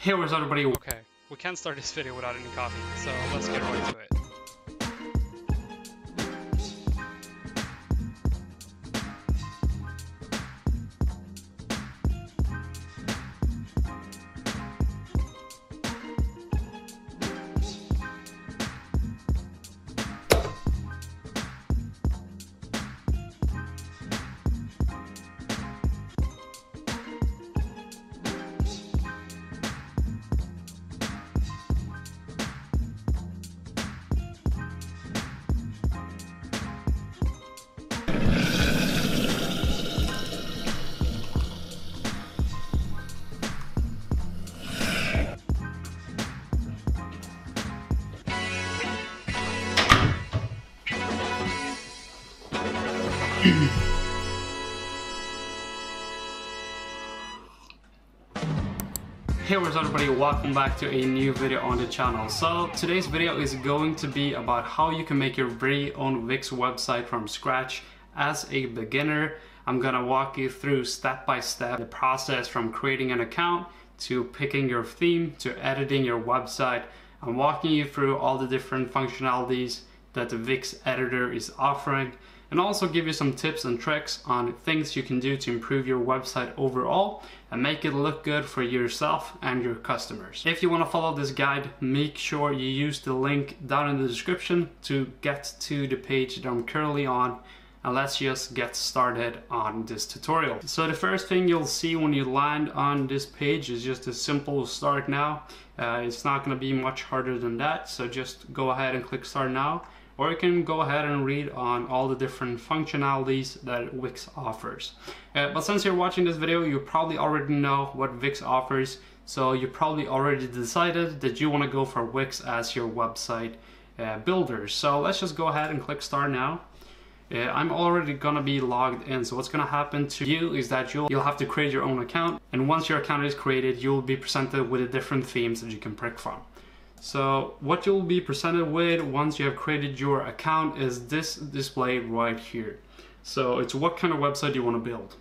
Hey, what's up everybody? Okay, we can't start this video without any coffee, so let's get right to it. Hey, what's up everybody? Welcome back to a new video on the channel. So today's video is going to be about how you can make your very own Wix website from scratch as a beginner. I'm gonna walk you through step by step the process from creating an account to picking your theme to editing your website. I'm walking you through all the different functionalities that the Wix editor is offering, and also give you some tips and tricks on things you can do to improve your website overall and make it look good for yourself and your customers. If you want to follow this guide, make sure you use the link down in the description to get to the page that I'm currently on, and let's just get started on this tutorial. So the first thing you'll see when you land on this page is just a simple start now. It's not going to be much harder than that, so just go ahead and click start now. Or you can go ahead and read on all the different functionalities that Wix offers. But since you're watching this video, you probably already know what Wix offers, so you probably already decided that you want to go for Wix as your website builder. So let's just go ahead and click start now. I'm already gonna be logged in, so what's gonna happen to you is that you'll have to create your own account, and once your account is created, you'll be presented with the different themes that you can pick from. So what you'll be presented with once you have created your account is this display right here. So it's what kind of website you want to build.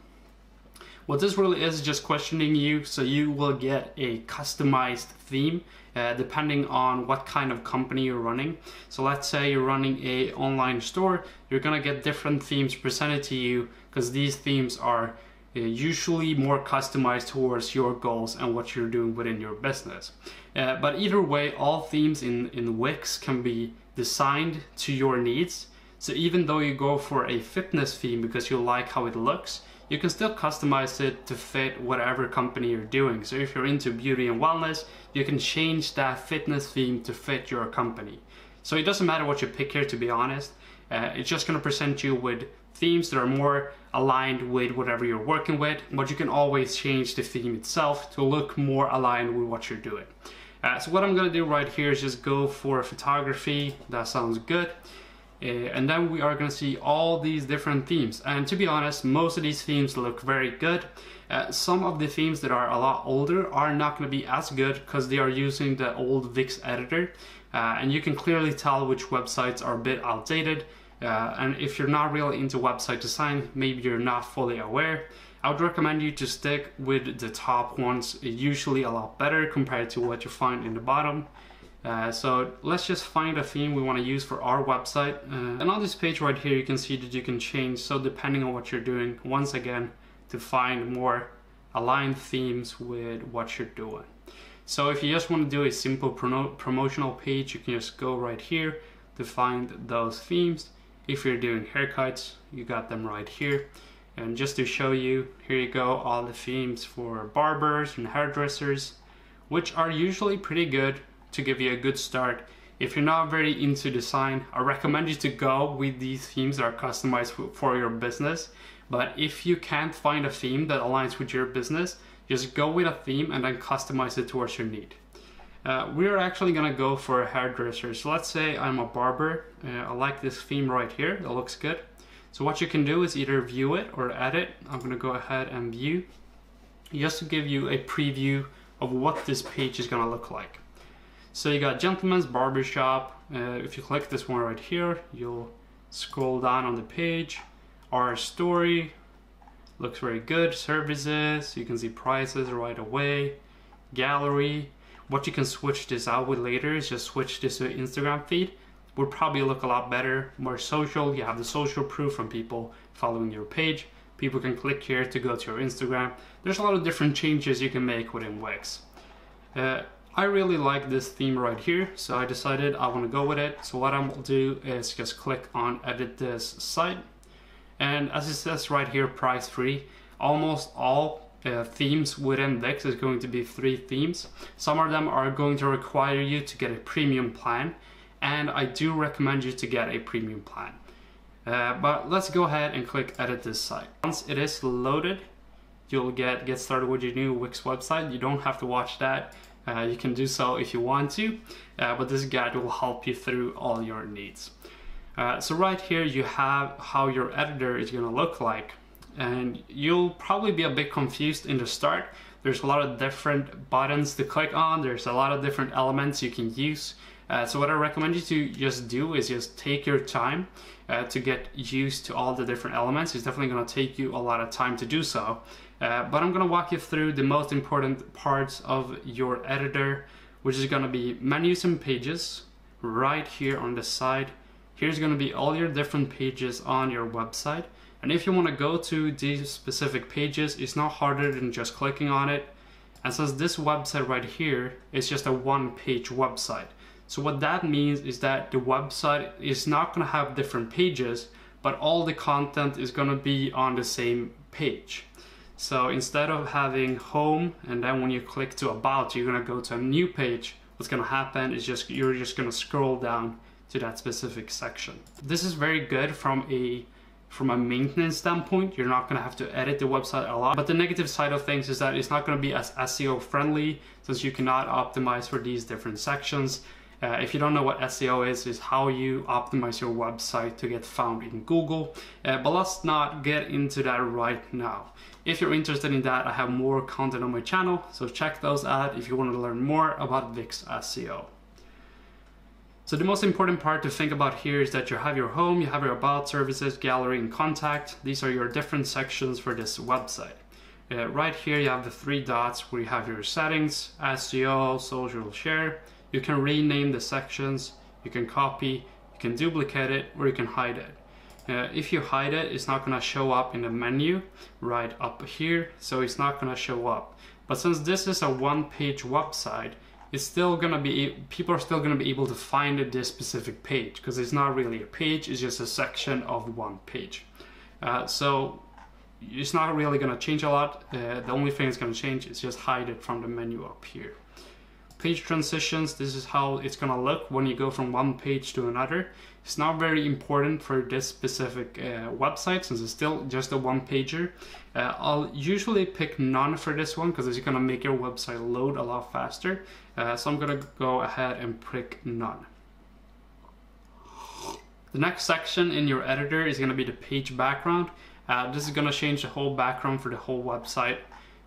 What this really is just questioning you, so you will get a customized theme depending on what kind of company you're running. So let's say you're running a online store, you're gonna get different themes presented to you because these themes are usually more customized towards your goals and what you're doing within your business. But either way, all themes in Wix can be designed to your needs. So even though you go for a fitness theme because you like how it looks, you can still customize it to fit whatever company you're doing. So if you're into beauty and wellness, you can change that fitness theme to fit your company. So it doesn't matter what you pick here, to be honest. It's just going to present you with themes that are more aligned with whatever you're working with, but you can always change the theme itself to look more aligned with what you're doing. So what I'm going to do right here is just go for photography. That sounds good. And then we are going to see all these different themes, and to be honest, most of these themes look very good. Some of the themes that are a lot older are not going to be as good because they are using the old Wix editor, and you can clearly tell which websites are a bit outdated. And if you're not really into website design, maybe you're not fully aware, I would recommend you to stick with the top ones, usually a lot better compared to what you find in the bottom. So let's just find a theme we want to use for our website. And on this page right here, you can see that you can change, so depending on what you're doing, once again, to find more aligned themes with what you're doing. So if you just want to do a simple promotional page, you can just go right here to find those themes. If you're doing haircuts, you got them right here. And just to show you, here you go, all the themes for barbers and hairdressers, which are usually pretty good to give you a good start. If you're not very into design, I recommend you to go with these themes that are customized for your business. But if you can't find a theme that aligns with your business, just go with a theme and then customize it towards your need. We're actually gonna go for a hairdresser. So let's say I'm a barber. I like this theme right here, that looks good. So what you can do is either view it or edit. I'm gonna go ahead and view, just to give you a preview of what this page is gonna look like. So you got gentleman's barbershop. If you click this one right here, you'll scroll down on the page. Our story looks very good. Services, you can see prices right away. gallery. What you can switch this out with later is just switch this to Instagram feed. Would probably look a lot better, more social. You have the social proof from people following your page. People can click here to go to your Instagram. There's a lot of different changes you can make within Wix. I really like this theme right here, so I decided I want to go with it. So what I'm going to do is just click on edit this site. And as it says right here, price free. Almost all themes within Wix is going to be free themes. Some of them are going to require you to get a premium plan, and I do recommend you to get a premium plan. But let's go ahead and click edit this site. Once it is loaded, you'll get started with your new Wix website. You don't have to watch that. You can do so if you want to, but this guide will help you through all your needs. So right here you have how your editor is going to look like, and you'll probably be a bit confused in the start. There's a lot of different buttons to click on. There's a lot of different elements you can use. So what I recommend you to just do is just take your time to get used to all the different elements. It's definitely going to take you a lot of time to do so. But I'm going to walk you through the most important parts of your editor, which is going to be menus and pages. Right here on the side, here's going to be all your different pages on your website. And if you want to go to these specific pages, it's not harder than just clicking on it. And since this website right here is just a one-page website, so what that means is that the website is not going to have different pages, but all the content is going to be on the same page. So instead of having home and then when you click to about, you're going to go to a new page, what's going to happen is you're just going to scroll down to that specific section. This is very good from a maintenance standpoint. You're not going to have to edit the website a lot. But the negative side of things is that it's not going to be as SEO friendly, since you cannot optimize for these different sections. If you don't know what SEO is how you optimize your website to get found in Google. But let's not get into that right now. If you're interested in that, I have more content on my channel, so check those out if you want to learn more about Wix SEO. So the most important part to think about here is that you have your home, you have your about, services, gallery, and contact. These are your different sections for this website. Right here you have the three dots where you have your settings, SEO, social share. You can rename the sections, you can copy, you can duplicate it, or you can hide it. If you hide it, it's not going to show up in the menu right up here, so it's not going to show up. But since this is a one-page website, it's still going to be, people are still going to be able to find this specific page, because it's not really a page, it's just a section of one page. So it's not really going to change a lot. The only thing it's going to change is just hide it from the menu up here. Page transitions, this is how it's going to look when you go from one page to another. It's not very important for this specific website, since it's still just a one-pager. I'll usually pick none for this one because it's going to make your website load a lot faster. So I'm going to go ahead and pick none. The next section in your editor is going to be the page background. This is going to change the whole background for the whole website.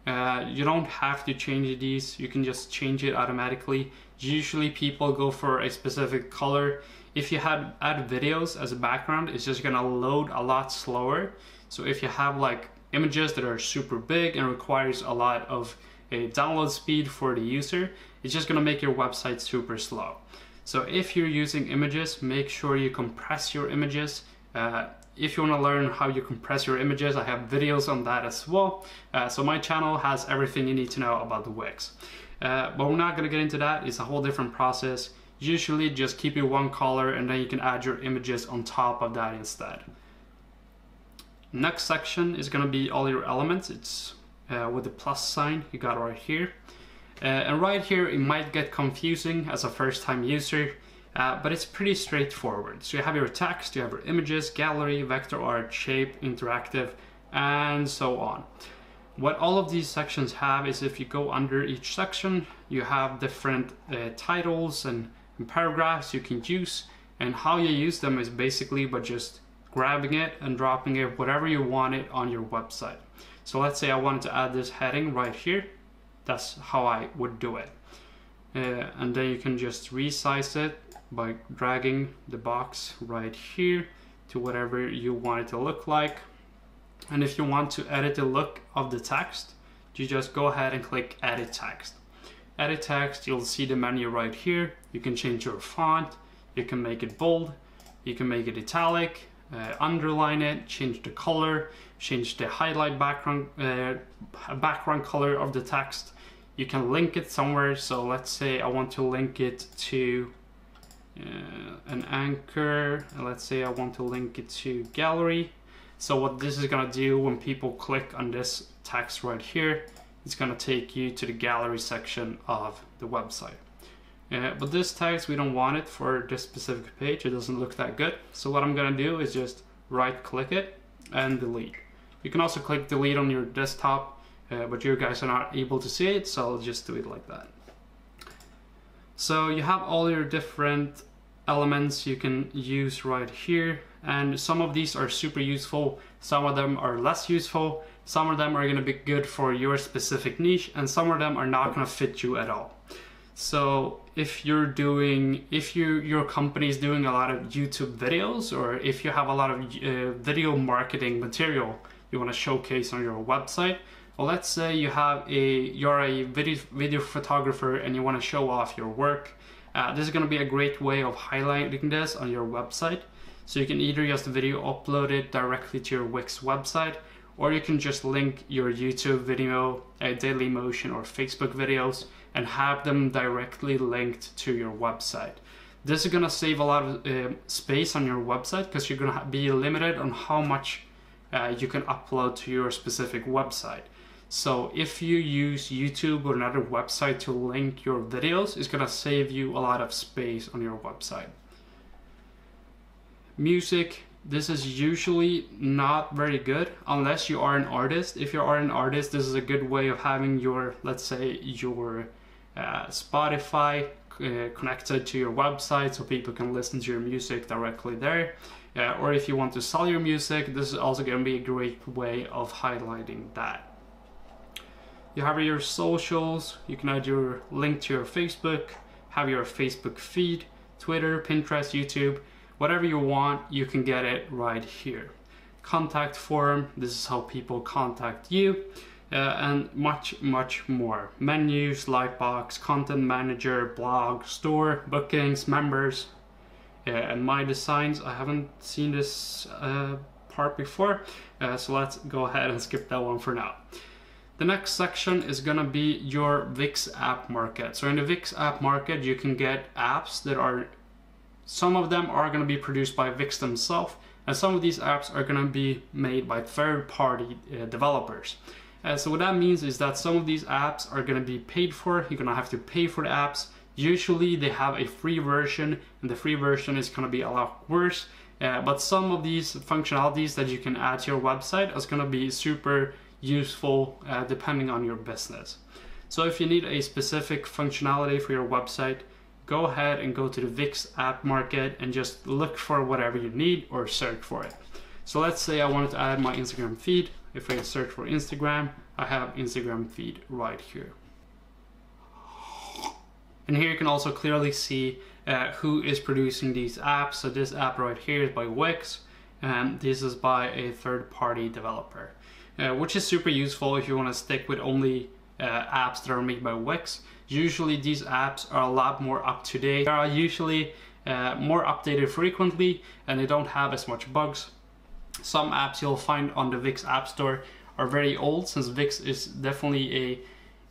You don't have to change these, you can just change it automatically. Usually people go for a specific color. If you add videos as a background, it's just gonna load a lot slower. So if you have like images that are super big and requires a lot of a download speed for the user, it's just gonna make your website super slow. So if you're using images, make sure you compress your images. If you want to learn how you compress your images, I have videos on that as well. So my channel has everything you need to know about the Wix. But we're not going to get into that. It's a whole different process. Usually just keep it one color and then you can add your images on top of that instead. Next section is going to be all your elements. It's with the plus sign you got right here. And right here it might get confusing as a first-time user. But it's pretty straightforward. So you have your text, you have your images, gallery, vector art, shape, interactive, and so on. What all of these sections have is if you go under each section, you have different titles and paragraphs you can use, and how you use them is basically by just grabbing it and dropping it whatever you want it on your website. So let's say I wanted to add this heading right here. That's how I would do it. And then you can just resize it by dragging the box right here to whatever you want it to look like. And if you want to edit the look of the text, you just go ahead and click edit text. edit text, you'll see the menu right here. You can change your font, you can make it bold, you can make it italic, underline it, change the color, change the highlight background color of the text. You can link it somewhere. So let's say I want to link it to an anchor, and let's say I want to link it to gallery. So what this is gonna do when people click on this text right here, it's gonna take you to the gallery section of the website. But this text, we don't want it for this specific page. It doesn't look that good. So what I'm gonna do is just right click it and delete. You can also click delete on your desktop, but you guys are not able to see it, so I'll just do it like that. So you have all your different elements you can use right here, and some of these are super useful, some of them are less useful, some of them are going to be good for your specific niche, and some of them are not going to fit you at all. So if your company is doing a lot of YouTube videos, or if you have a lot of video marketing material you want to showcase on your website, well, let's say you're a video photographer and you want to show off your work. This is going to be a great way of highlighting this on your website. So you can either just video upload it directly to your Wix website, or you can just link your YouTube video, Dailymotion or Facebook videos, and have them directly linked to your website. This is going to save a lot of space on your website, because you're going to be limited on how much you can upload to your specific website. So if you use YouTube or another website to link your videos, it's gonna save you a lot of space on your website. Music, this is usually not very good unless you are an artist. If you are an artist, this is a good way of having your, let's say, your Spotify connected to your website, so people can listen to your music directly there. Or if you want to sell your music, this is also going to be a great way of highlighting that. You have your socials, you can add your link to your Facebook, have your Facebook feed, Twitter, Pinterest, YouTube, whatever you want, you can get it right here. Contact form, this is how people contact you, and much more. Menus, Lightbox, content manager, blog, store, bookings, members, and my designs. I haven't seen this part before, so let's go ahead and skip that one for now. The next section is gonna be your Wix app market. So in the Wix app market, you can get apps that are, some of them are gonna be produced by Wix themselves, and some of these apps are gonna be made by third-party developers. So what that means is that some of these apps are gonna be paid for. You're gonna have to pay for the apps. Usually they have a free version, and the free version is gonna be a lot worse. But some of these functionalities that you can add to your website is gonna be super useful depending on your business. So if you need a specific functionality for your website, go ahead and go to the Wix app market and just look for whatever you need or search for it. So let's say I wanted to add my Instagram feed. If I search for Instagram, I have Instagram feed right here. And here you can also clearly see who is producing these apps. So this app right here is by Wix, and this is by a third-party developer. Which is super useful if you want to stick with only apps that are made by Wix. Usually these apps are a lot more up to date. They are usually more updated frequently, and they don't have as much bugs. Some apps you'll find on the Wix App Store are very old, since Wix is definitely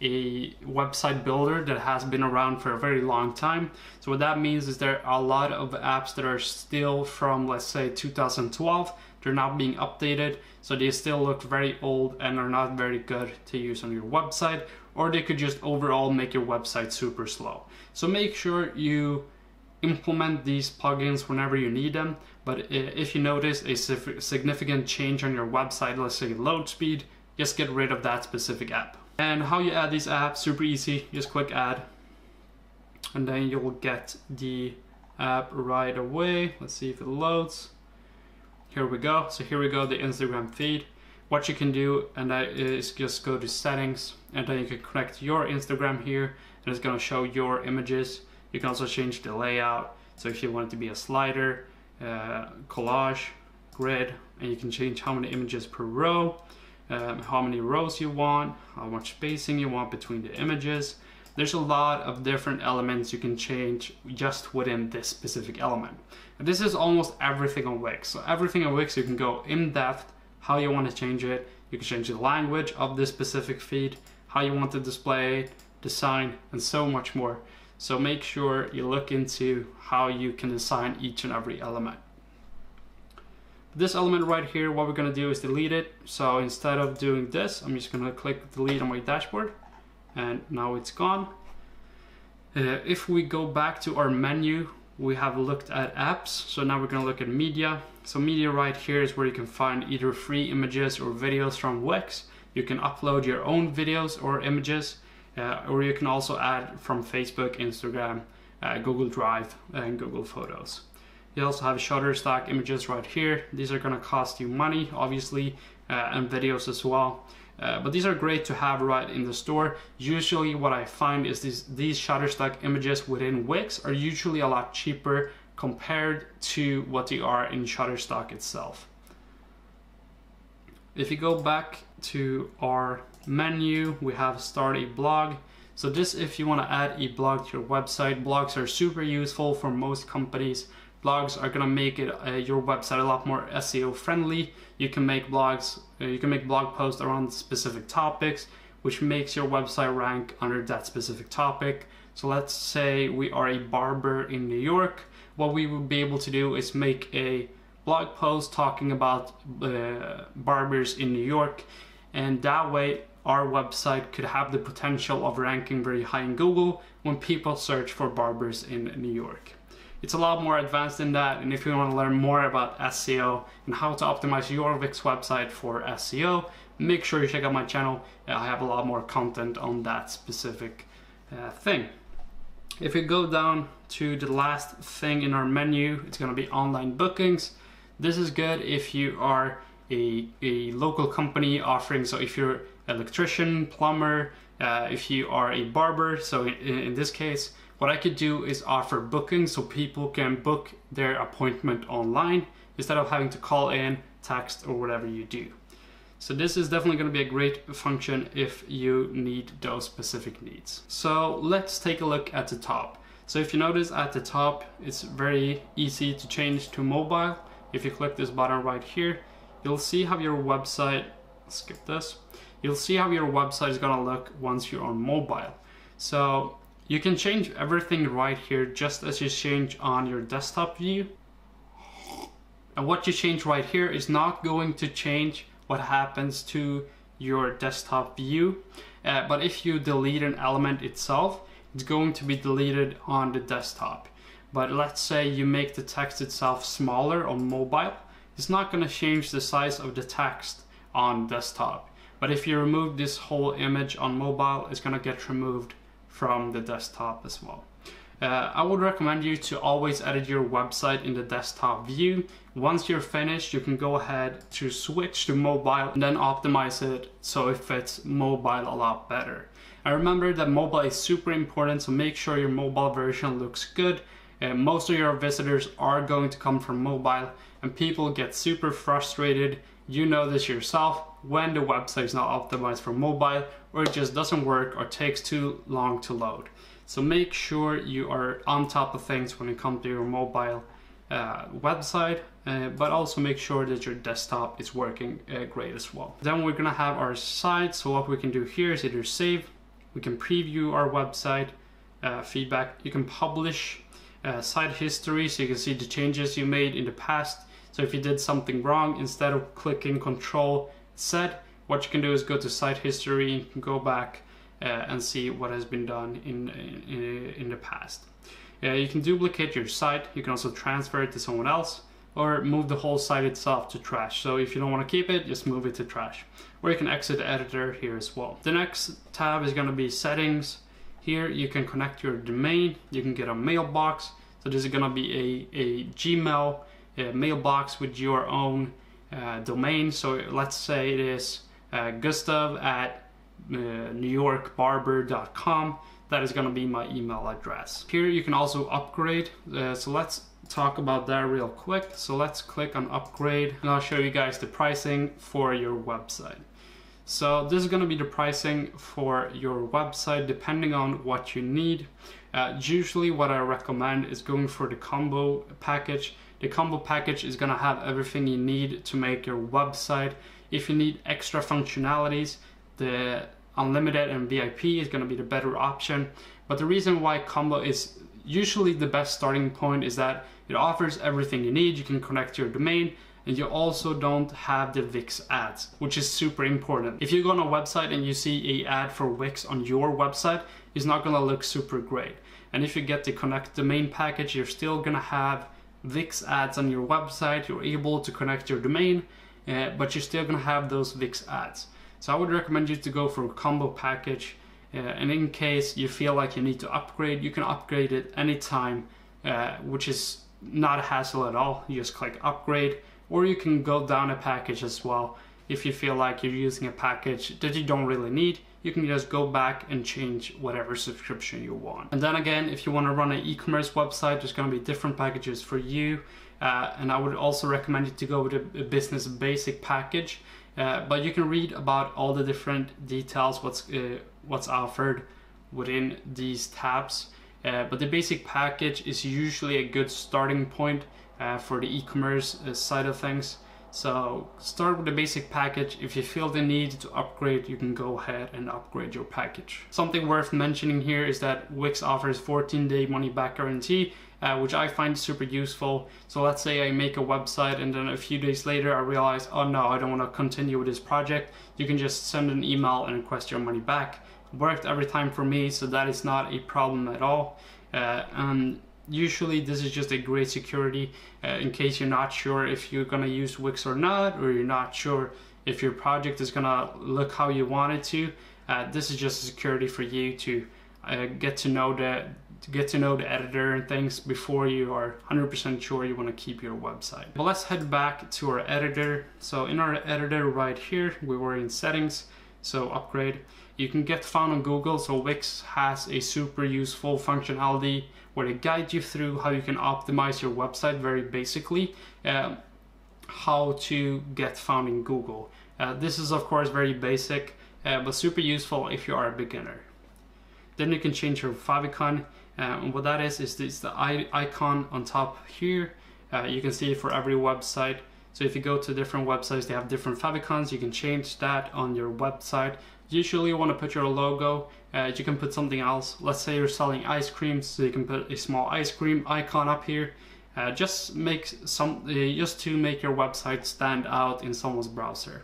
a website builder that has been around for a very long time. So what that means is there are a lot of apps that are still from, let's say, 2012. They're not being updated, so they still look very old and are not very good to use on your website, or they could just overall make your website super slow. So make sure you implement these plugins whenever you need them, but if you notice a significant change on your website, let's say load speed, just get rid of that specific app. And how you add these apps, super easy, just click add, and then you'll get the app right away. Let's see if it loads. Here we go. So here we go, the Instagram feed. What you can do, and that is just go to settings, and then you can connect your Instagram here, and it's gonna show your images. You can also change the layout. So if you want it to be a slider, collage, grid, and you can change how many images per row, how many rows you want, how much spacing you want between the images. there's a lot of different elements you can change just within this specific element. And this is almost everything on Wix. So everything on Wix, you can go in depth how you want to change it. You can change the language of this specific feed, how you want to display it, design, and so much more. So make sure you look into how you can design each and every element. This element right here, what we're going to do is delete it. So instead of doing this, I'm just going to click delete on my dashboard, and now it's gone. If we go back to our menu, we have looked at apps. So now we're going to look at media. So media right here is where you can find either free images or videos from Wix. You can upload your own videos or images, or you can also add from Facebook, Instagram, Google Drive, and Google Photos. You also have Shutterstock images right here. These are going to cost you money, obviously, and videos as well. But these are great to have right in the store. Usually what I find is these Shutterstock images within Wix are usually a lot cheaper compared to what they are in Shutterstock itself. If you go back to our menu, we have start a blog. So this, if you want to add a blog to your website, blogs are super useful for most companies. Blogs are going to make it your website a lot more SEO friendly. You can make blogs, you can make blog posts around specific topics, which makes your website rank under that specific topic. So let's say we are a barber in New York. What we would be able to do is make a blog post talking about barbers in New York, and that way our website could have the potential of ranking very high in Google when people search for barbers in New York. It's a lot more advanced than that, and if you want to learn more about SEO and how to optimize your Wix website for SEO, make sure you check out my channel. I have a lot more content on that specific thing. If you go down to the last thing in our menu, it's going to be online bookings. This is good if you are a local company offering, so if you're an electrician, plumber, if you are a barber, so in this case, what I could do is offer bookings so people can book their appointment online instead of having to call in, text, or whatever you do. So this is definitely going to be a great function if you need those specific needs. So let's take a look at the top. So if you notice at the top, it's very easy to change to mobile. If you click this button right here, you'll see how your website, skip this, you'll see how your website is going to look once you're on mobile. So you can change everything right here just as you change on your desktop view. And what you change right here is not going to change what happens to your desktop view. But if you delete an element itself, it's going to be deleted on the desktop. But let's say you make the text itself smaller on mobile, it's not going to change the size of the text on desktop. But if you remove this whole image on mobile, it's going to get removed from the desktop as well. I would recommend you to always edit your website in the desktop view. Once you're finished, you can go ahead to switch to mobile and then optimize it so it fits mobile a lot better. And remember that mobile is super important, so make sure your mobile version looks good. Most of your visitors are going to come from mobile, and people get super frustrated. You know this yourself when the website is not optimized for mobile, or it just doesn't work or takes too long to load. So make sure you are on top of things when it comes to your mobile website, but also make sure that your desktop is working great as well. Then we're gonna have our site. So what we can do here is either save, we can preview our website, feedback, you can publish site history so you can see the changes you made in the past. So if you did something wrong, instead of clicking Control Z, what you can do is go to site history, you can go back and see what has been done in the past. You can duplicate your site, you can also transfer it to someone else, or move the whole site itself to trash. So if you don't want to keep it, just move it to trash. Or you can exit the editor here as well. The next tab is going to be settings. Here you can connect your domain, you can get a mailbox. So this is going to be a Gmail mailbox with your own domain. So let's say it is gustav@newyorkbarber.com. That is going to be my email address. Here you can also upgrade. So let's talk about that real quick. So let's click on upgrade and I'll show you guys the pricing for your website. So this is going to be the pricing for your website depending on what you need. Usually what I recommend is going for the combo package. The combo package is going to have everything you need to make your website. If you need extra functionalities, the unlimited and VIP is going to be the better option. But the reason why combo is usually the best starting point is that it offers everything you need. You can connect your domain, and you also don't have the Wix ads, which is super important. If you go on a website and you see an ad for Wix on your website, it's not gonna look super great. And if you get the connect domain package, you're still gonna have Wix ads on your website. You're able to connect your domain, but you're still gonna have those Wix ads. So I would recommend you to go for a combo package. And in case you feel like you need to upgrade, you can upgrade it anytime, which is not a hassle at all. You just click upgrade, or you can go down a package as well. If you feel like you're using a package that you don't really need, you can just go back and change whatever subscription you want. And then again, if you want to run an e-commerce website, there's going to be different packages for you. And I would also recommend you to go with a business basic package. But you can read about all the different details, what's offered within these tabs. But the basic package is usually a good starting point for the e-commerce side of things. So start with the basic package. If you feel the need to upgrade, you can go ahead and upgrade your package. Something worth mentioning here is that Wix offers 14-day money back guarantee, which I find super useful. So let's say I make a website and then a few days later I realize, oh no, I don't want to continue with this project. You can just send an email and request your money back. It worked every time for me, so that is not a problem at all. And usually this is just a great security in case you're not sure if you're gonna use Wix or not, or you're not sure if your project is gonna look how you want it to. This is just a security for you to get to know the editor and things before you are 100% sure you want to keep your website. But let's head back to our editor. So in our editor right here, we were in settings, so upgrade. You can get found on Google, so Wix has a super useful functionality where they guide you through how you can optimize your website very basically, how to get found in Google. This is of course very basic, but super useful if you are a beginner. Then you can change your favicon, and what that is the icon on top here. You can see it for every website. So if you go to different websites, they have different favicons. You can change that on your website. Usually you want to put your logo. You can put something else. Let's say you're selling ice cream, so you can put a small ice cream icon up here. Just to make your website stand out in someone's browser.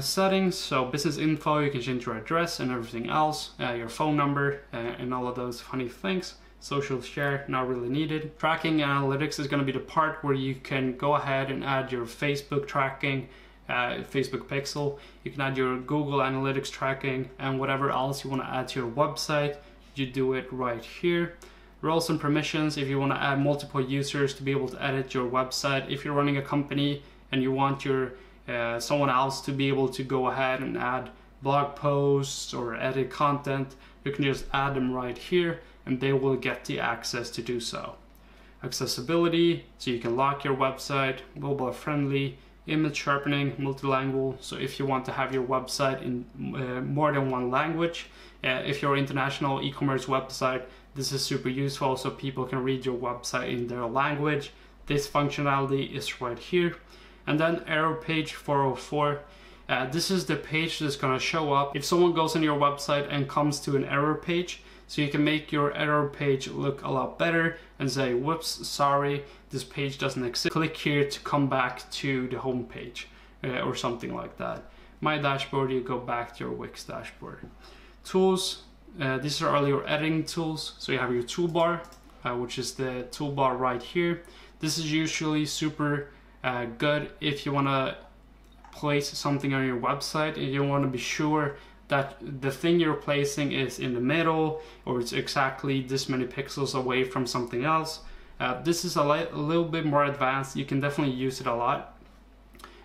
Settings, so business info, you can change your address and everything else, your phone number, and all of those funny things. Social share, not really needed. Tracking analytics is going to be the part where you can go ahead and add your Facebook tracking, Facebook pixel. You can add your Google Analytics tracking and whatever else you want to add to your website. You do it right here. Roles and permissions, if you want to add multiple users to be able to edit your website. If you're running a company and you want your someone else to be able to go ahead and add blog posts or edit content, you can just add them right here and they will get the access to do so. Accessibility, so you can lock your website, mobile friendly, image sharpening, multilingual, so if you want to have your website in more than one language. If you're an international e-commerce website, this is super useful so people can read your website in their language. This functionality is right here. And then error page 404. This is the page that's going to show up if someone goes on your website and comes to an error page. So you can make your error page look a lot better and say, whoops, sorry, this page doesn't exist. Click here to come back to the home page or something like that. My dashboard, you go back to your Wix dashboard. Tools, these are all your editing tools. So you have your toolbar, which is the toolbar right here. This is usually super good if you want to place something on your website and you want to be sure that the thing you're placing is in the middle or it's exactly this many pixels away from something else. This is a little bit more advanced. You can definitely use it a lot.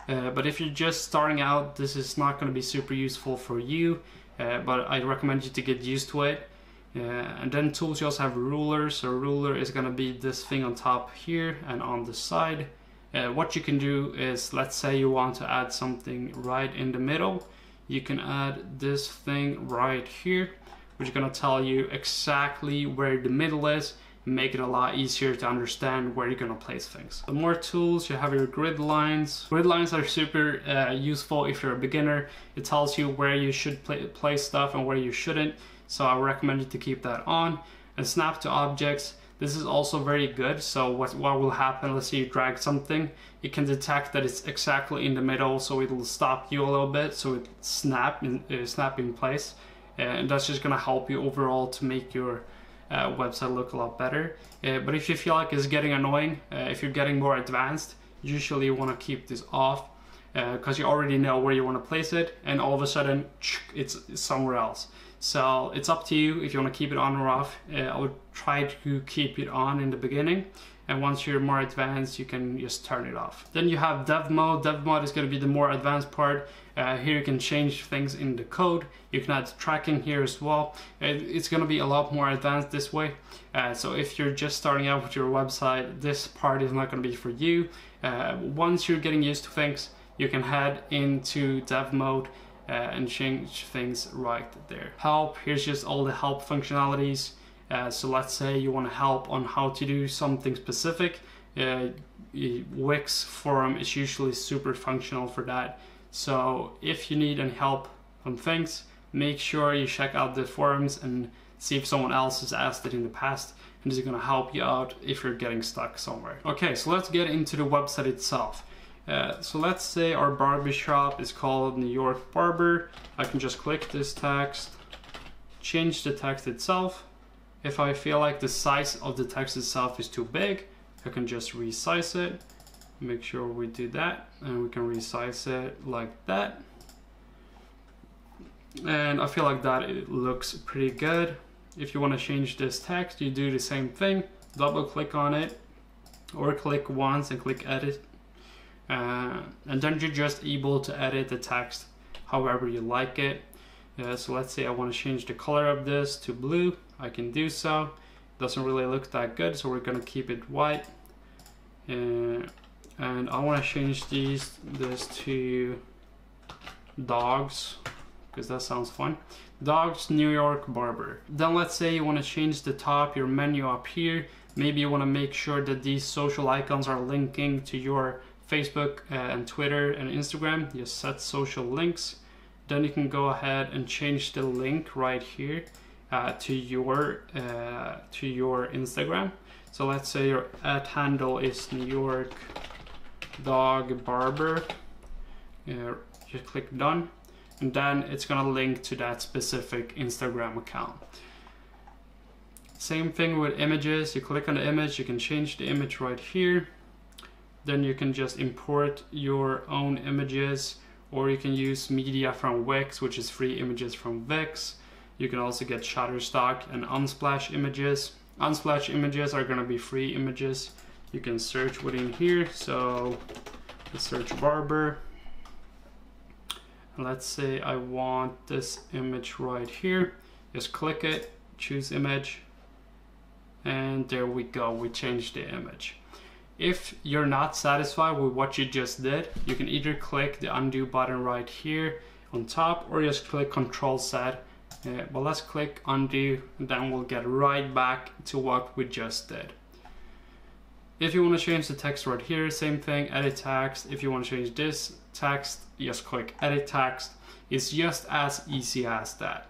But if you're just starting out, this is not going to be super useful for you, but I recommend you to get used to it. And then tools, you also have rulers. So a ruler is going to be this thing on top here and on the side. What you can do is, let's say you want to add something right in the middle, you can add this thing right here, which is going to tell you exactly where the middle is, make it a lot easier to understand where you're going to place things. The more tools, you have your grid lines. Grid lines are super useful if you're a beginner. It tells you where you should place stuff and where you shouldn't, so I recommend you to keep that on. And snap to objects, this is also very good. So what will happen, let's say you drag something, it can detect that it's exactly in the middle, so it'll stop you a little bit, so it snap in place. And that's just going to help you overall to make your website look a lot better. But if you feel like it's getting annoying, if you're getting more advanced, usually you want to keep this off because you already know where you want to place it, and all of a sudden it's somewhere else. So it's up to you if you want to keep it on or off. I would try to keep it on in the beginning, and once you're more advanced you can just turn it off. Then you have dev mode. Dev mode is going to be the more advanced part. Here you can change things in the code. You can add tracking here as well. It's going to be a lot more advanced this way. So if you're just starting out with your website, this part is not going to be for you. Once you're getting used to things, you can head into dev mode and change things right there. Help, here's just all the help functionalities. So let's say you want to help on how to do something specific. Wix forum is usually super functional for that. So if you need any help on things, make sure you check out the forums and see if someone else has asked it in the past, and this is going to help you out if you're getting stuck somewhere. Okay, so let's get into the website itself. So let's say our barbershop is called New York Barber. I can just click this text, change the text itself. If I feel like the size of the text itself is too big, I can just resize it. Make sure we do that, and we can resize it like that. And I feel like that it looks pretty good. If you want to change this text, you do the same thing. Double click on it, or click once and click edit. And then you're just able to edit the text however you like it. So let's say I want to change the color of this to blue. I can do so. Doesn't really look that good, so we're gonna keep it white. And I want to change this to dogs, because that sounds fun. Dogs New York Barber. Then let's say you want to change the top, your menu up here. Maybe you want to make sure that these social icons are linking to your Facebook and Twitter and Instagram. Just set social links. Then you can go ahead and change the link right here to your Instagram. So let's say your @ is New York Dog Barber. Just click done, and then it's gonna link to that specific Instagram account. Same thing with images. You click on the image, you can change the image right here. Then you can just import your own images, or you can use media from Wix, which is free images from Wix. You can also get Shutterstock and Unsplash images. Unsplash images are gonna be free images. You can search within here, so let's search barber. Let's say I want this image right here. Just click it, choose image, and there we go, we changed the image. If you're not satisfied with what you just did, you can either click the undo button right here on top, or just click Control-Z. But let's click undo, and then we'll get right back to what we just did. If you want to change the text right here, same thing, edit text. If you want to change this text, just click edit text. It's just as easy as that.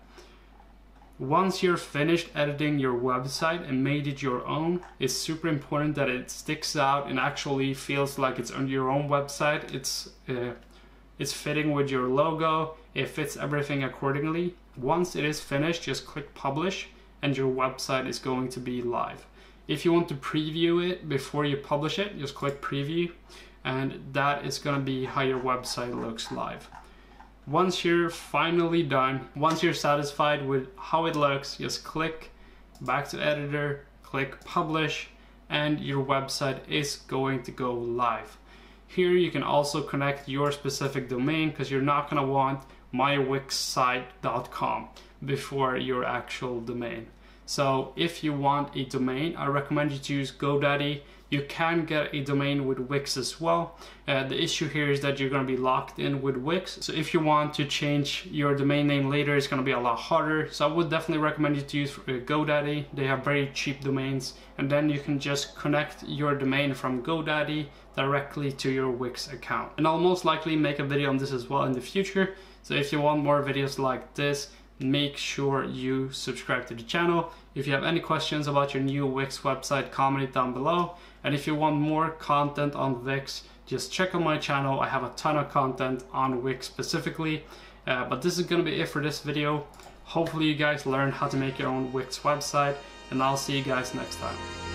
Once you're finished editing your website and made it your own, it's super important that it sticks out and actually feels like it's on your own website. It's fitting with your logo, it fits everything accordingly. Once it is finished, just click publish, and your website is going to be live. If you want to preview it before you publish it, just click preview, and that is going to be how your website looks live. Once you're finally done, once you're satisfied with how it looks, just click back to editor, click publish, and your website is going to go live. Here you can also connect your specific domain, because you're not going to want mywixsite.com before your actual domain. So if you want a domain, I recommend you to use GoDaddy. You can get a domain with Wix as well. The issue here is that you're going to be locked in with Wix. So if you want to change your domain name later, it's going to be a lot harder. So I would definitely recommend you to use GoDaddy. They have very cheap domains, and then you can just connect your domain from GoDaddy directly to your Wix account. And I'll most likely make a video on this as well in the future. So if you want more videos like this, make sure you subscribe to the channel. If you have any questions about your new Wix website, comment it down below. And if you want more content on Wix, just check out my channel. I have a ton of content on Wix specifically. But this is gonna be it for this video. Hopefully you guys learned how to make your own Wix website, and I'll see you guys next time.